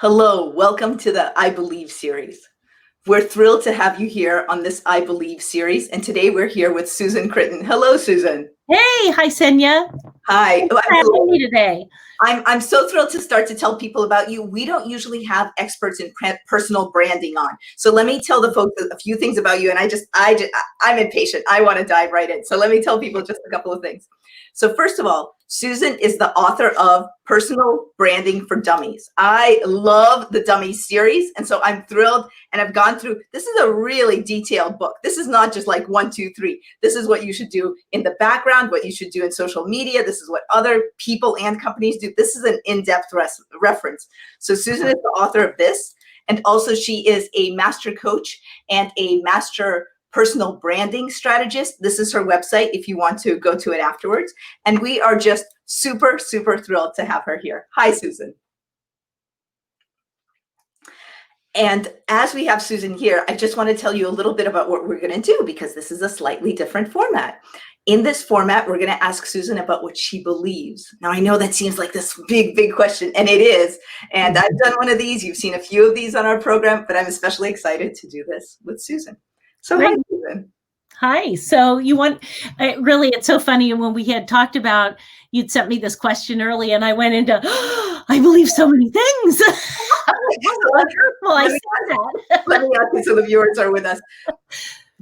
Hello, welcome to the I Believe series. We're thrilled to have you here on this I Believe series, and today we're here with Susan Chritton. Hello, Susan. Hey, hi, Senya. Hi. Thanks for having me today. I'm so thrilled to start to tell people about you. We don't usually have experts in personal branding on, so let me tell the folks a few things about you. And I'm impatient. I want to dive right in. So let me tell people just a couple of things. So first of all, Susan is the author of Personal Branding for Dummies. I love the Dummies series, and so I'm thrilled. And I've gone through, this is a really detailed book. This is not just like 1, 2, 3. This is what you should do in the background, what you should do in social media. This is what other people and companies do. This is an in-depth reference. So Susan is the author of this, and also she is a master coach and a master personal branding strategist. This is her website if you want to go to it afterwards. And we are just super, super thrilled to have her here. Hi, Susan. And as we have Susan here, I just want to tell you a little bit about what we're going to do, because this is a slightly different format. In this format, we're going to ask Susan about what she believes. Now, I know that seems like this big, big question, and it is. And I've done one of these. You've seen a few of these on our program, but I'm especially excited to do this with Susan. So hi, Susan. Hi. So really, it's so funny. And when we had talked about, you'd sent me this question early, and I went into, I believe so many things. Well, I said that. Let me ask you, so the viewers are with us.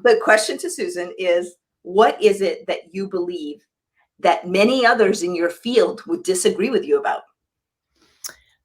The question to Susan is, what is it that you believe that many others in your field would disagree with you about?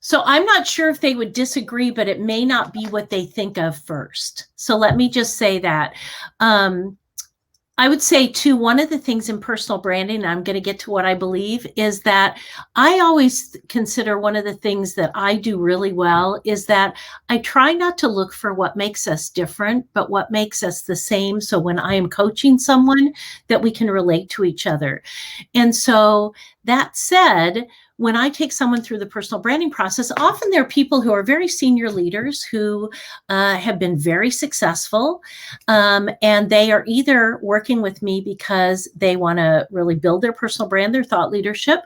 So I'm not sure if they would disagree, but it may not be what they think of first. So let me just say that. I would say, too, one of the things in personal branding, and I'm going to get to what I believe, is that I always consider one of the things that I do really well is that I try not to look for what makes us different, but what makes us the same. So when I am coaching someone, that we can relate to each other. And so that said, when I take someone through the personal branding process, often there are people who are very senior leaders who have been very successful, and they are either working with me because they want to really build their personal brand, their thought leadership,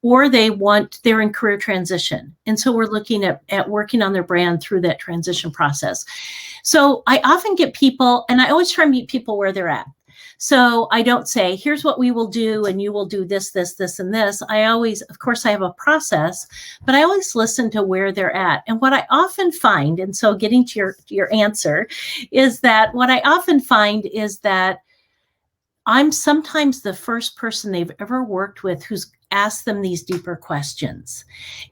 or they're in career transition. And so we're looking at working on their brand through that transition process. So I often get people, and I always try to meet people where they're at. So I don't say, here's what we will do, and you will do this, this, this, and this. I always, of course, I have a process, but I always listen to where they're at. And what I often find, and so getting to your answer, is that what I often find is that I'm sometimes the first person they've ever worked with who's asked them these deeper questions.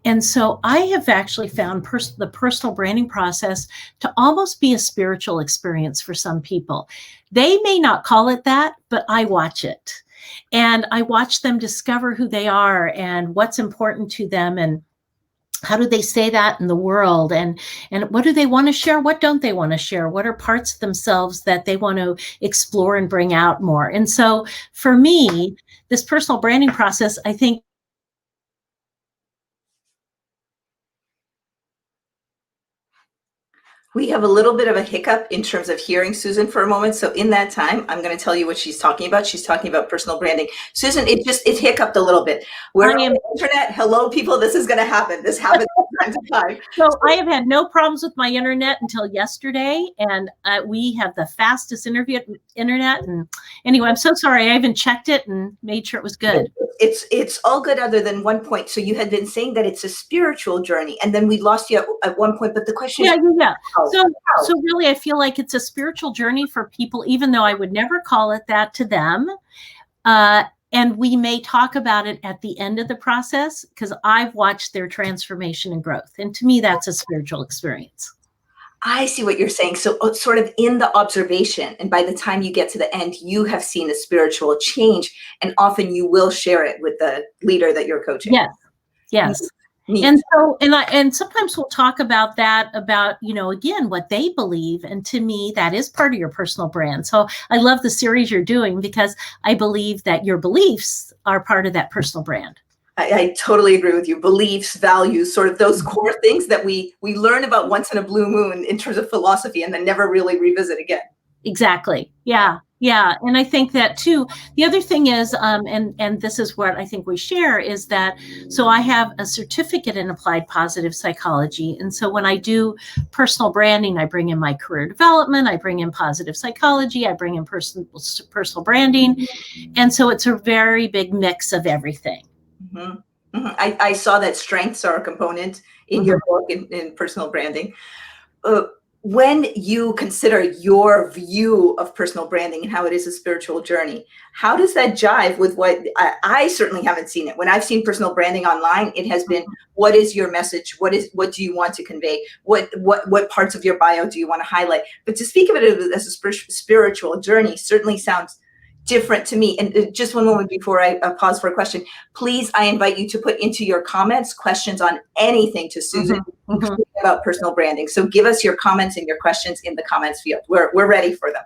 And so I have actually found the personal branding process to almost be a spiritual experience for some people. They may not call it that, but I watch it. And I watch them discover who they are and what's important to them, and how do they say that in the world? And what do they want to share? What don't they want to share? What are parts of themselves that they want to explore and bring out more? And so for me, this personal branding process, I think, we have a little bit of a hiccup in terms of hearing Susan for a moment. So in that time, I'm going to tell you what she's talking about. She's talking about personal branding. Susan, it hiccuped a little bit. We're on the internet. Hello, people. This is going to happen. This happens from time to time. So I have had no problems with my internet until yesterday, and we have the fastest internet. And anyway, I'm so sorry. I even checked it and made sure it was good. It's all good other than one point. So you had been saying that it's a spiritual journey, and then we lost you at one point. But the question is, yeah. So really, I feel like it's a spiritual journey for people, even though I would never call it that to them. And we may talk about it at the end of the process, because I've watched their transformation and growth. And to me, that's a spiritual experience. I see what you're saying. So sort of in the observation, and by the time you get to the end, you have seen a spiritual change, and often you will share it with the leader that you're coaching. Yes. And so, and sometimes we'll talk about that, again, what they believe. And to me, that is part of your personal brand. So I love the series you're doing, because I believe that your beliefs are part of that personal brand. I totally agree with you. Beliefs, values, sort of those core things that we learn about once in a blue moon in terms of philosophy, and then never really revisit again. Exactly. Yeah. Yeah, and I think that too. The other thing is, and this is what I think we share, is that so I have a certificate in applied positive psychology, and so when I do personal branding, I bring in my career development, I bring in positive psychology, I bring in personal branding, and so it's a very big mix of everything. Mhm. Mhm. I saw that strengths are a component in your book in personal branding. Uh, when you consider your view of personal branding and how it is a spiritual journey, how does that jive with what I certainly haven't seen it. When I've seen personal branding online, it has been, what is your message? What do you want to convey? What parts of your bio do you want to highlight? But to speak of it as a spiritual journey certainly sounds different to me. And just one moment before I pause for a question, please, I invite you to put into your comments questions on anything to Susan including about personal branding. So give us your comments and your questions in the comments field. We're ready for them.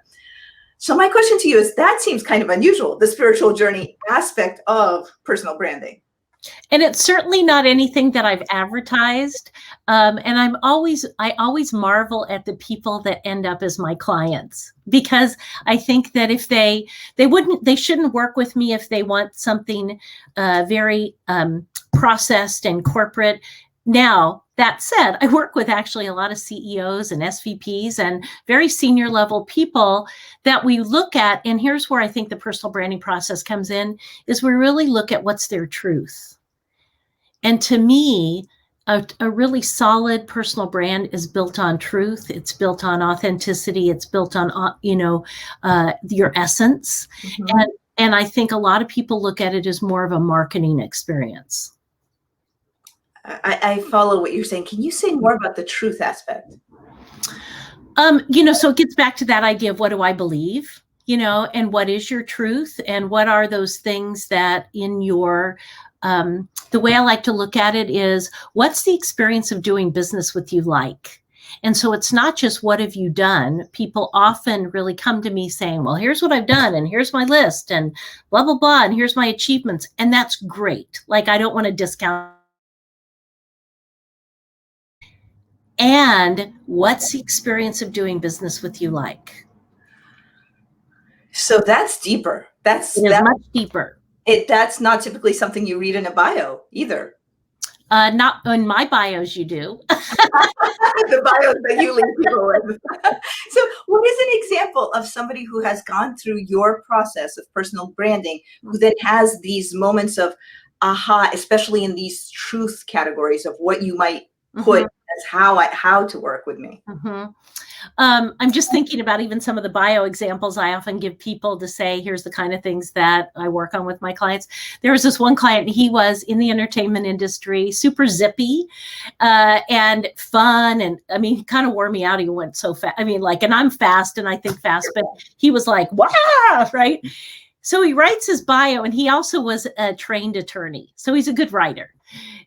So my question to you is, that seems kind of unusual, the spiritual journey aspect of personal branding. And it's certainly not anything that I've advertised. And I always marvel at the people that end up as my clients, because I think that if they shouldn't work with me if they want something very processed and corporate. Now, that said, I work with actually a lot of CEOs and SVPs and very senior level people that we look at. And here's where I think the personal branding process comes in, is we really look at what's their truth. And to me, a really solid personal brand is built on truth. It's built on authenticity. It's built on, your essence. And I think a lot of people look at it as more of a marketing experience. I follow what you're saying. Can you say more about the truth aspect? So it gets back to that idea of, what do I believe? And what is your truth? And what are those things that in your, the way I like to look at it is, what's the experience of doing business with you like? And so it's not just, what have you done? People often really come to me saying, well, here's what I've done, and here's my list, and blah, blah, blah, and here's my achievements. And that's great. Like, I don't want to discount. And what's the experience of doing business with you like? So that's deeper. That's much deeper. That's not typically something you read in a bio either. Not in my bios, you do. The bios that you leave people with. So what is an example of somebody who has gone through your process of personal branding, who then has these moments of aha, especially in these truth categories of what you might put as how to work with me? I'm just thinking about even some of the bio examples I often give people to say, here's the kind of things that I work on with my clients. There was this one client, he was in the entertainment industry, super zippy and fun. And I mean, he kind of wore me out. He went so fast. I mean, and I'm fast and I think fast, but he was like, wow, right? So he writes his bio, and he also was a trained attorney. So he's a good writer.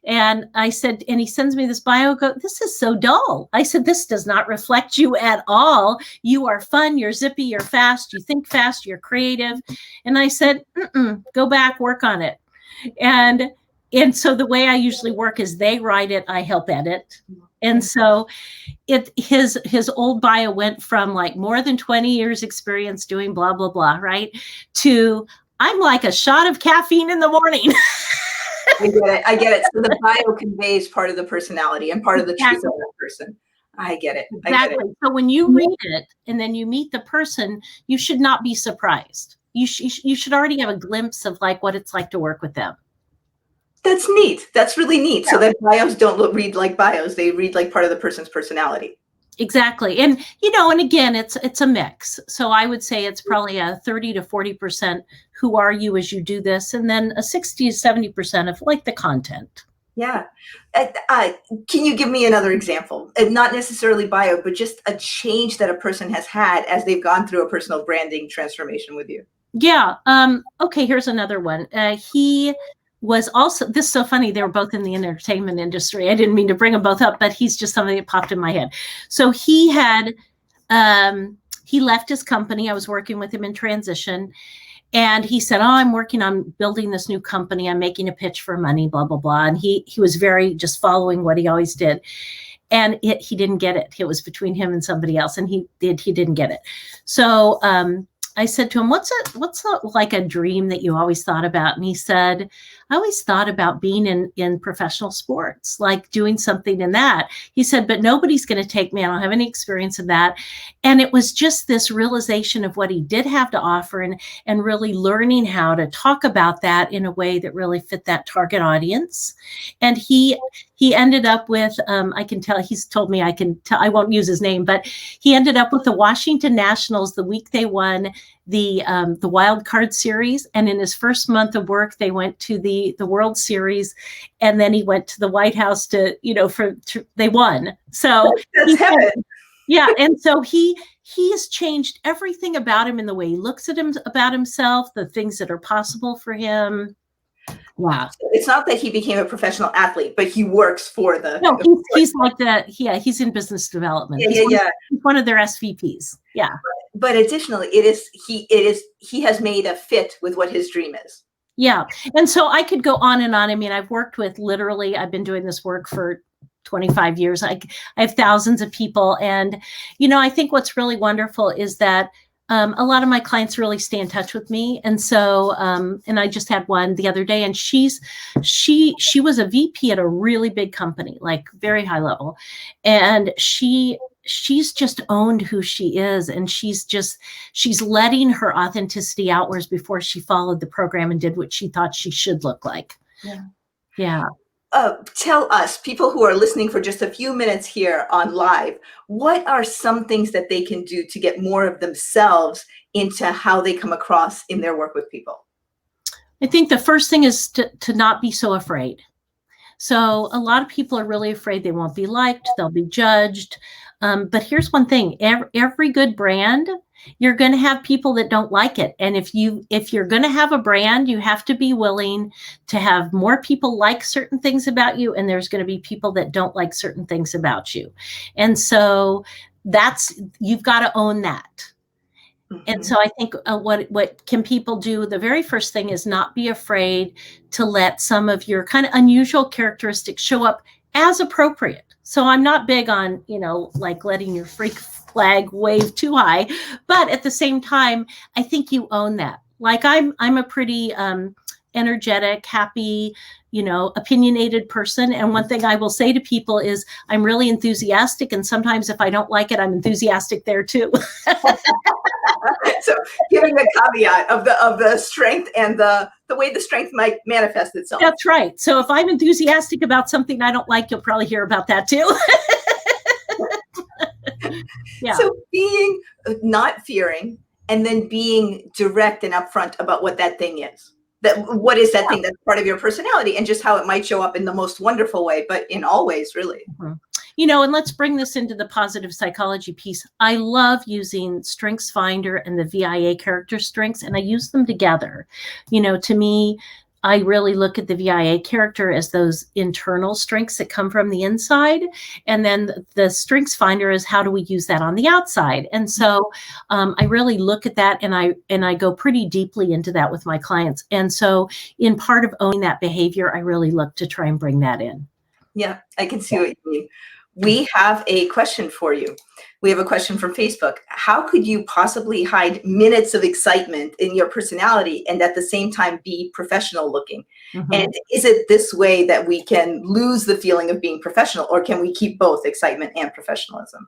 And I said, and he sends me this bio, this is so dull. I said, this does not reflect you at all. You are fun, you're zippy, you're fast, you think fast, you're creative. And I said, go back, work on it. And so the way I usually work is they write it, I help edit. And so his old bio went from like more than 20 years experience doing blah, blah, blah, right? To, I'm like a shot of caffeine in the morning. I get it. So the bio conveys part of the personality and part of the truth of that person. I get it. Exactly. So when you read it and then you meet the person, you should not be surprised. You should already have a glimpse of like what it's like to work with them. That's neat. That's really neat. Yeah. So that bios don't read like bios. They read like part of the person's personality. Exactly. And, and again, it's a mix. So I would say it's probably a 30 to 40% who are you as you do this, and then a 60 to 70% of like the content. Yeah. Can you give me another example? Not necessarily bio, but just a change that a person has had as they've gone through a personal branding transformation with you. Yeah. Okay, here's another one. He was also, this is so funny, they were both in the entertainment industry. I didn't mean to bring them both up, but he's just something that popped in my head. So he had, he left his company. I was working with him in transition. And he said, I'm working on building this new company. I'm making a pitch for money, blah, blah, blah. And he was very just following what he always did. And he didn't get it. It was between him and somebody else. And he didn't get it. So said to him, what's like a dream that you always thought about? And he said, I always thought about being in professional sports, like doing something in that. He said, but nobody's going to take me. I don't have any experience in that. And it was just this realization of what he did have to offer, and really learning how to talk about that in a way that really fit that target audience. And he ended up with, I can tell, he's told me I won't use his name, but he ended up with the Washington Nationals the week they won the wild card series. And in his first month of work, they went to the World Series, and then he went to the White House they won. So that's heaven. Yeah. And so he's changed everything about him in the way he looks at him, about himself, the things that are possible for him. Wow. It's not that he became a professional athlete, but he works for the. No, he's like that. Yeah, he's in business development. He's one of their SVPs. Yeah. But additionally, he has made a fit with what his dream is. Yeah. And so I could go on and on. I mean, I've worked with I've been doing this work for 25 years. I have thousands of people. And, I think what's really wonderful is that a lot of my clients really stay in touch with me. And so, and I just had one the other day, and she was a VP at a really big company, like very high level. And she's just owned who she is. And she's letting her authenticity out, whereas before she followed the program and did what she thought she should look like. Yeah. Yeah. Tell us, people who are listening for just a few minutes here on live, what are some things that they can do to get more of themselves into how they come across in their work with people? I think the first thing is to not be so afraid. So a lot of people are really afraid they won't be liked, they'll be judged. But here's one thing, every good brand, you're going to have people that don't like it. And if you're going to have a brand, you have to be willing to have more people like certain things about you. And there's going to be people that don't like certain things about you. And so you've got to own that. Mm-hmm. And so I think what can people do? The very first thing is not be afraid to let some of your kind of unusual characteristics show up as appropriate. So I'm not big on, like letting your freak flag wave too high, but at the same time, I think you own that. Like I'm a pretty energetic, happy, opinionated person. And one thing I will say to people is I'm really enthusiastic. And sometimes if I don't like it, I'm enthusiastic there too. So giving the caveat of the strength and the way the strength might manifest itself. That's right. So if I'm enthusiastic about something I don't like, you'll probably hear about that too. Yeah. So being not fearing and then being direct and upfront about what that thing is. What is that thing that's part of your personality, and just how it might show up in the most wonderful way, but in all ways, really. Mm-hmm. And let's bring this into the positive psychology piece. I love using Strengths Finder and the VIA character strengths, and I use them together. To me, I really look at the VIA character as those internal strengths that come from the inside. And then the Strengths Finder is how do we use that on the outside? And so I really look at that, and I go pretty deeply into that with my clients. And so in part of owning that behavior, I really look to try and bring that in. Yeah, I can see what you mean. We have a question for you. We have a question from Facebook. How could you possibly hide minutes of excitement in your personality and at the same time be professional looking? Mm-hmm. And is it this way that we can lose the feeling of being professional, or can we keep both excitement and professionalism?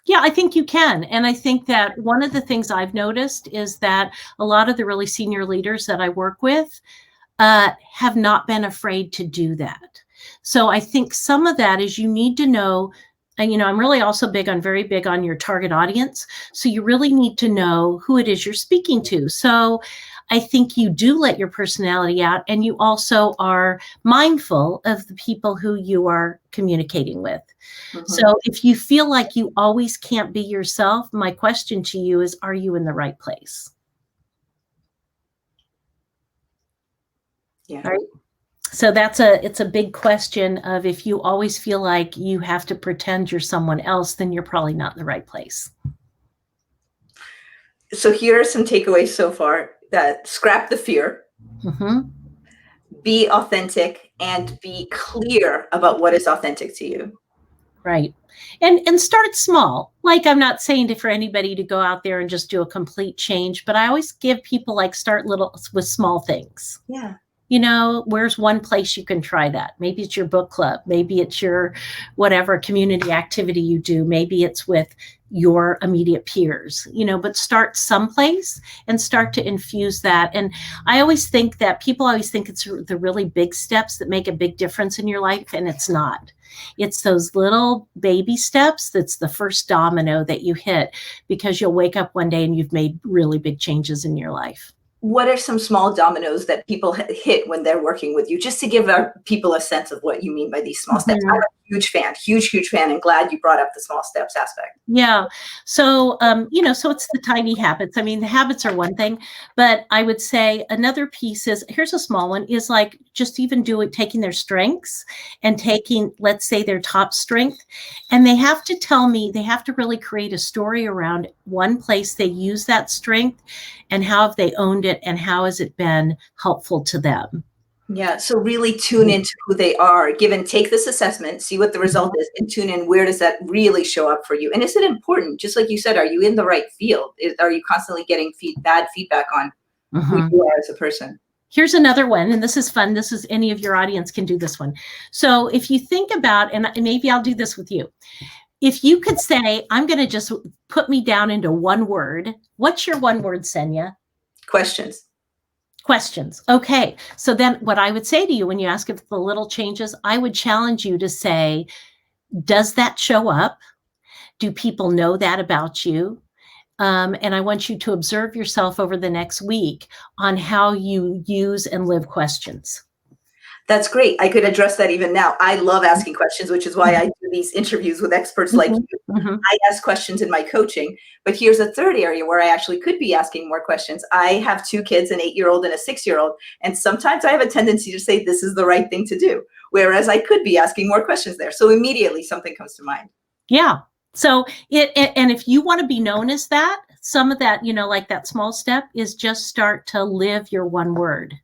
Yeah, I think you can. And I think that one of the things I've noticed is that a lot of the really senior leaders that I work with have not been afraid to do that. So I think some of that is you need to know, and I'm really also very big on your target audience. So you really need to know who it is you're speaking to. So I think you do let your personality out, and you also are mindful of the people who you are communicating with. Mm-hmm. So if you feel like you always can't be yourself, my question to you is, are you in the right place? Yeah. All right. So it's a big question of, if you always feel like you have to pretend you're someone else, then you're probably not in the right place. So here are some takeaways so far: that scrap the fear, mm-hmm. be authentic, and be clear about what is authentic to you. Right. And start small. Like, I'm not saying for anybody to go out there and just do a complete change, but I always give people like start little with small things. Yeah. Where's one place you can try that? Maybe it's your book club. Maybe it's your whatever community activity you do. Maybe it's with your immediate peers, but start someplace and start to infuse that. And I always think that people always think it's the really big steps that make a big difference in your life. And it's not. It's those little baby steps that's the first domino that you hit, because you'll wake up one day and you've made really big changes in your life. What are some small dominoes that people hit when they're working with you, just to give our people a sense of what you mean by these small steps? I'm a huge fan, and glad you brought up the small steps aspect. Yeah. So, so it's the tiny habits. I mean, the habits are one thing, but I would say another piece is, here's a small one, is like just even taking their strengths and taking, let's say, their top strength, and they have to really create a story around one place they use that strength and how have they owned it and how has it been helpful to them. Yeah. So really tune into who they are, take this assessment, see what the result is, and tune in, where does that really show up for you? And is it important? Just like you said, are you in the right field? Are you constantly getting bad feedback on who you are as a person? Here's another one, and this is fun. This is, any of your audience can do this one. So if you think about, and maybe I'll do this with you. If you could say, I'm going to just put me down into one word. What's your one word, Senya? Questions. Okay. So then what I would say to you when you ask if the little changes, I would challenge you to say, does that show up? Do people know that about you? And I want you to observe yourself over the next week on how you use and live questions. That's great. I could address that even now. I love asking questions, which is why I do these interviews with experts like you. I ask questions in my coaching, but here's a third area where I actually could be asking more questions. I have 2 kids, an 8-year-old and a 6-year-old, and sometimes I have a tendency to say this is the right thing to do, whereas I could be asking more questions there. So immediately something comes to mind. Yeah. So and if you want to be known as that, some of that, like that small step is just start to live your one word.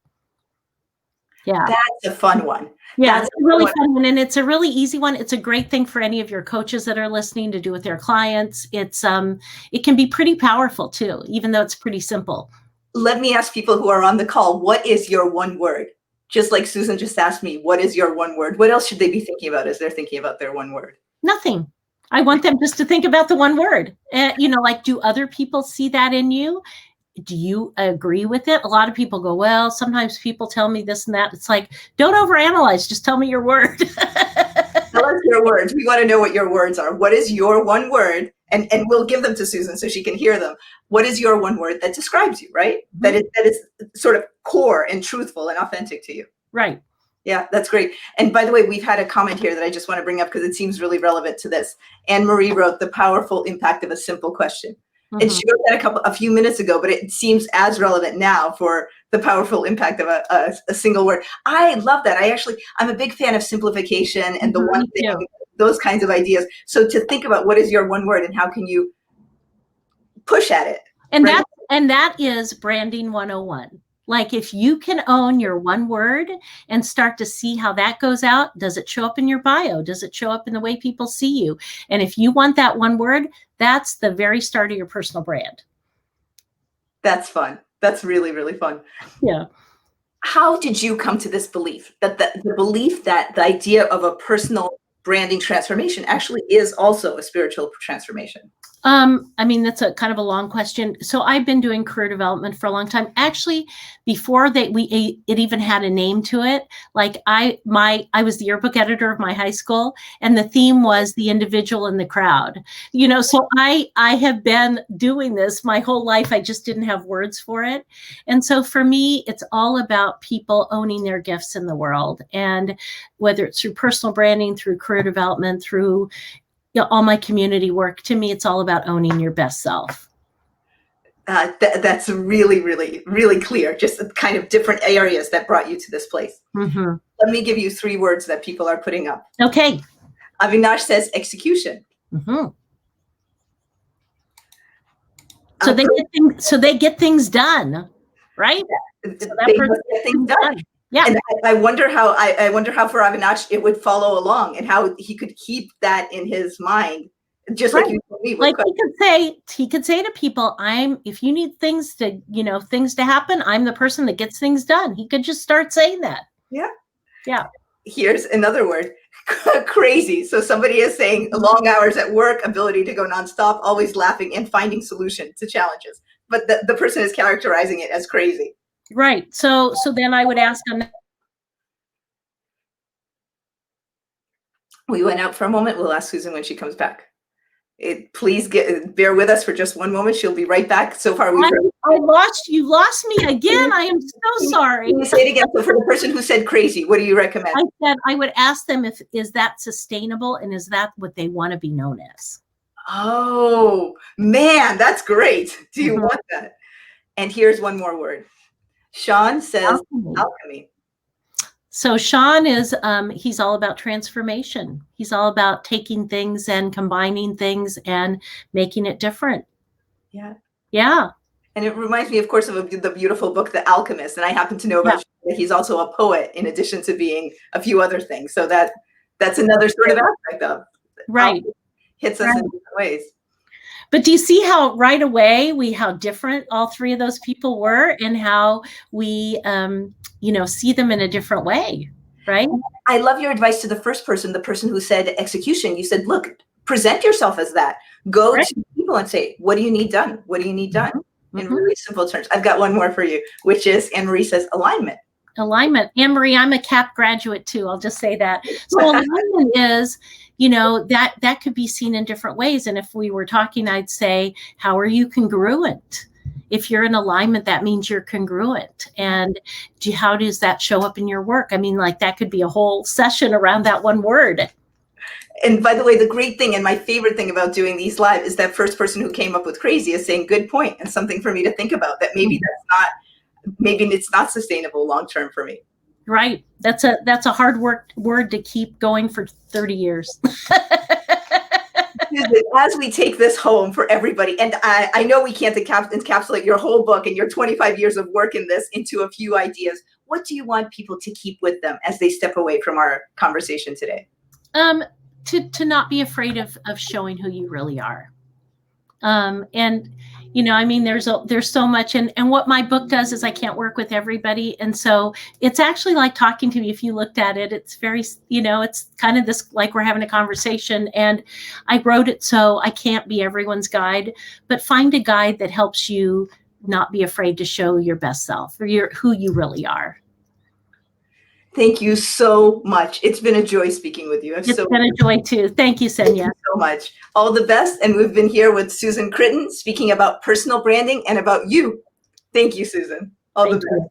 Yeah. That's a fun one. Yeah, it's a really fun one, and it's a really easy one. It's a great thing for any of your coaches that are listening to do with their clients. It can be pretty powerful too, even though it's pretty simple. Let me ask people who are on the call, what is your one word? Just like Susan just asked me, what is your one word? What else should they be thinking about as they're thinking about their one word? Nothing. I want them just to think about the one word. Like, do other people see that in you? Do you agree with it? A lot of people go, well, sometimes people tell me this and that. It's like, don't overanalyze. Just tell me your word. Tell us your words. We want to know what your words are. What is your one word? And we'll give them to Susan so she can hear them. What is your one word that describes you, right? That is sort of core and truthful and authentic to you. Right. Yeah, that's great. And by the way, we've had a comment here that I just want to bring up because it seems really relevant to this. Anne Marie wrote, the powerful impact of a simple question. And she wrote that a few minutes ago, but it seems as relevant now for the powerful impact of a single word. I love that. I'm a big fan of simplification and the one thing, those kinds of ideas. So to think about what is your one word and how can you push at it. And that is branding 101. Like, if you can own your one word and start to see how that goes out, does it show up in your bio? Does it show up in the way people see you? And if you want that one word, that's the very start of your personal brand. That's fun. That's really, really fun. Yeah. How did you come to this belief that the belief that the idea of a personal branding transformation actually is also a spiritual transformation? I mean, that's a kind of a long question. So I've been doing career development for a long time. Actually, before it even had a name to it. Like I was the yearbook editor of my high school, and the theme was the individual in the crowd. So I have been doing this my whole life. I just didn't have words for it. And so for me, it's all about people owning their gifts in the world. And whether it's through personal branding, through career development, through all my community work, to me, it's all about owning your best self. That's really, really, really clear. Just the kind of different areas that brought you to this place. Let me give you 3 words that people are putting up. Okay. Avinash says execution. So they get things done, right? So they get things done. Yeah. And I wonder how I wonder how for Avinash it would follow along and how he could keep that in his mind, just Right. like you told me. Like he could say to people, if you need things to happen, I'm the person that gets things done. He could just start saying that. Yeah. Yeah. Here's another word, crazy. So somebody is saying long hours at work, ability to go nonstop, always laughing and finding solution to challenges. But the person is characterizing it as crazy. Right. So then I would ask them. We went out for a moment. We'll ask Susan when she comes back. Please bear with us for just one moment. She'll be right back. So far, You lost me again. I am so sorry. Can you say it again? So for the person who said crazy, what do you recommend? I said I would ask them is that sustainable and is that what they want to be known as? Oh man, that's great. Do you want that? And here's one more word. Sean says alchemy. So Sean is, he's all about transformation. He's all about taking things and combining things and making it different. Yeah. Yeah. And it reminds me, of course, of the beautiful book, The Alchemist. And I happen to know about that he's also a poet in addition to being a few other things. So that's another sort of aspect of hits us in different ways. But do you see how right away how different all three of those people were and how we, see them in a different way, right? I love your advice to the first person, the person who said execution. You said, look, present yourself as that. Go to people and say, what do you need done? What do you need done? In really simple terms. I've got one more for you, which is Anne-Marie says alignment. Alignment. Anne-Marie, I'm a CAP graduate too. I'll just say that. So alignment is, that could be seen in different ways. And if we were talking, I'd say, how are you congruent? If you're in alignment, that means you're congruent. And how does that show up in your work? I mean, like that could be a whole session around that one word. And by the way, the great thing and my favorite thing about doing these live is that first person who came up with crazy is saying good point and something for me to think about, that maybe it's not sustainable long-term for me. Right. That's a hard word to keep going for 30 years. As we take this home for everybody, and I know we can't encapsulate your whole book and your 25 years of work in this into a few ideas. What do you want people to keep with them as they step away from our conversation today? To not be afraid of showing who you really are. And, I mean, there's so much, and what my book does is I can't work with everybody. And so it's actually like talking to me. If you looked at it, it's very, it's kind of this, like we're having a conversation, and I wrote it so I can't be everyone's guide, but find a guide that helps you not be afraid to show your best self or who you really are. Thank you so much. It's been a joy speaking with you. It's been a joy too. Thank you, Senya. Thank you so much. All the best. And we've been here with Susan Chritton speaking about personal branding and about you. Thank you, Susan. All the best.